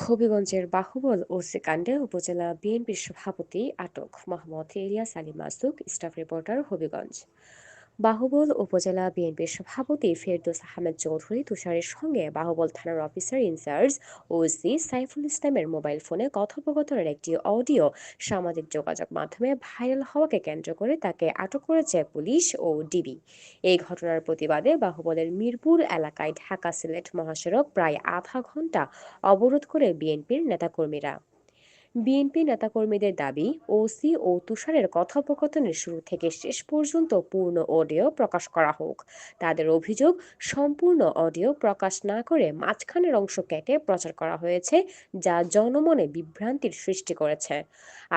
হবিগঞ্জের বাহুবল ওসিকাণ্ডে উপজেলা বিএনপির সভাপতি আটক মোহাম্মদ ইলিয়াস আলী মাসুক। Staff reporter, Habiganj. বাহুবল উপজেলা বিএনপির সভাপতি ফেরদৌস আহমেদ চৌধুরী তুষারের সঙ্গে বাহুবল থানার অফিসার ইনচার্জ ওসি সাইফুল ইসলামের মোবাইল ফোনে কথোপকথনের একটি অডিও সামাজিক যোগাযোগ মাধ্যমে ভাইরাল হওয়াকে কেন্দ্র করে তাকে আটক করেছে পুলিশ ও ডিবি। এই ঘটনার প্রতিবাদে বাহুবলের মিরপুর এলাকায় ঢাকা সিলেট মহাসড়ক প্রায় আধা ঘন্টা অবরোধ করে বিএনপির নেতাকর্মীরা। বিএনপি নেতাকর্মীদের দাবি, ওসি ও তুষারের কথোপকথনের শুরু থেকে শেষ পর্যন্ত পূর্ণ অডিও প্রকাশ করা হোক। তাদের অভিযোগ, সম্পূর্ণ অডিও প্রকাশ না করে মাঝখানের অংশ কেটে প্রচার করা হয়েছে, যা জনমনে বিভ্রান্তির সৃষ্টি করেছে।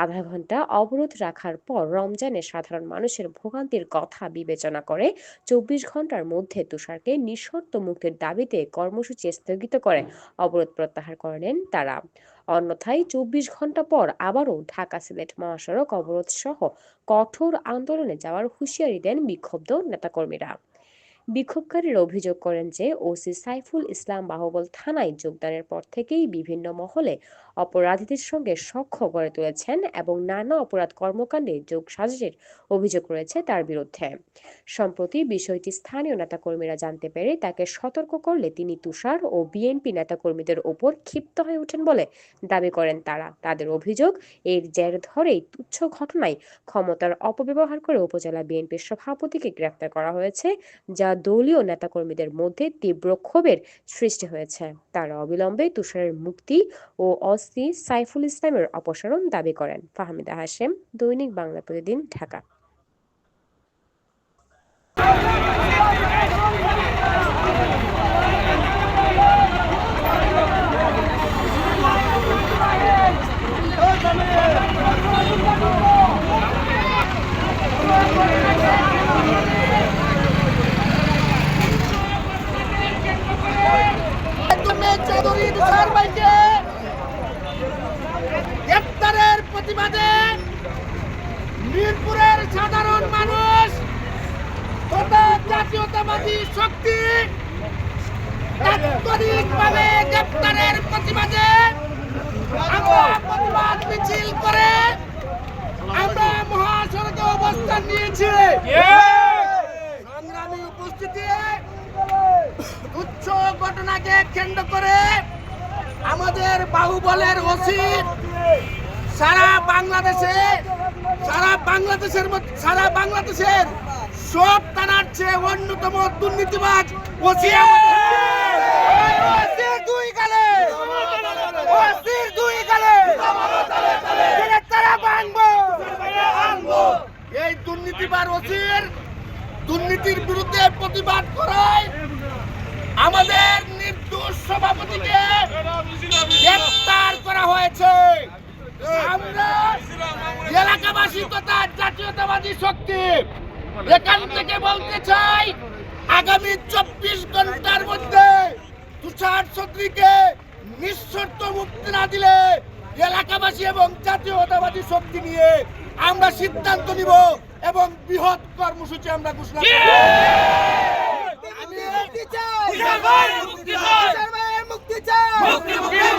আধা ঘন্টা অবরোধ রাখার পর রমজানে সাধারণ মানুষের ভোগান্তির কথা বিবেচনা করে ২৪ ঘন্টার মধ্যে তুষারকে নিঃশর্ত মুক্তির দাবিতে কর্মসূচি স্থগিত করে অবরোধ প্রত্যাহার করে নেন তারা। অন্যথায় ২৪ ঘন্টা পর আবারও ঢাকা সিলেট মহাসড়ক অবরোধ সহ কঠোর আন্দোলনে যাওয়ার হুঁশিয়ারি দেন বিক্ষুব্ধ নেতাকর্মীরা। বিক্ষোভকারীরা অভিযোগ করেন যে ওসি সাইফুল ইসলাম বাহুবল থানায় যোগদানের পর থেকেই বিভিন্ন মহলে অপরাধীদের সঙ্গে সখ্য গড়ে তুলেছেন এবং নানা অপরাধ কর্মকাণ্ডে যোগসাজশের অভিযোগ রয়েছে তার বিরুদ্ধে। সম্প্রতি বিষয়টি স্থানীয় নেতাকর্মীরা জানতে পেরে তাকে সতর্ক করলে তিনি তুষার ও বিএনপি নেতাকর্মীদের ওপর ক্ষিপ্ত হয়ে ওঠেন বলে দাবি করেন তারা। তাদের অভিযোগ, এর জের ধরেই তুচ্ছ ঘটনায় ক্ষমতার অপব্যবহার করে উপজেলা বিএনপির সভাপতিকে গ্রেফতার করা হয়েছে, যা দলীয় নেতাকর্মীদের মধ্যে তীব্র ক্ষোভের সৃষ্টি হয়েছে। তারা অবিলম্বে তুষারের মুক্তি ও ওসি সাইফুল ইসলামের অপসারণ দাবি করেন। ফাহমিদা হাশেম, দৈনিক বাংলা প্রতিদিন, ঢাকা। গ্রেপ্তারের প্রতিবাদে মিরপুরের সাধারণ মানুষ তথা জাতীয়তাবাদী শক্তি তাৎক্ষণিকভাবে গ্রেপ্তারের প্রতিবাদে আমরা প্রতিবাদ মিছিল করে আমরা মহাসড়কে অবস্থান নিয়েছি। সংগ্রামী উপস্থিতি, তুচ্ছ ঘটনাকে কেন্দ্র করে আমাদের বাহুবলের ওসি সারা বাংলাদেশের সব থানার চেয়ে অন্যতম দুর্নীতিবাজ ওসি এই দুর্নীতিবাজ ওসির দুর্নীতির বিরুদ্ধে প্রতিবাদ করায় আমাদের নির্দোষ সভাপতিকে গ্রেফতার করা হয়েছে। আমরা এলাকাবাসী তথা জাতীয়তাবাদী শক্তি এখান থেকে বলতে চাই, আগামী ২৪ ঘন্টার মধ্যে তুষার চৌধুরীকে নিঃশর্ত মুক্তি না দিলে এলাকাবাসী এবং জাতীয়তাবাদী শক্তি নিয়ে আমরা সিদ্ধান্ত নিব এবং বৃহৎ কর্মসূচি আমরা ঘোষণা করব। মুক্তি চাই, মুক্তি চাই।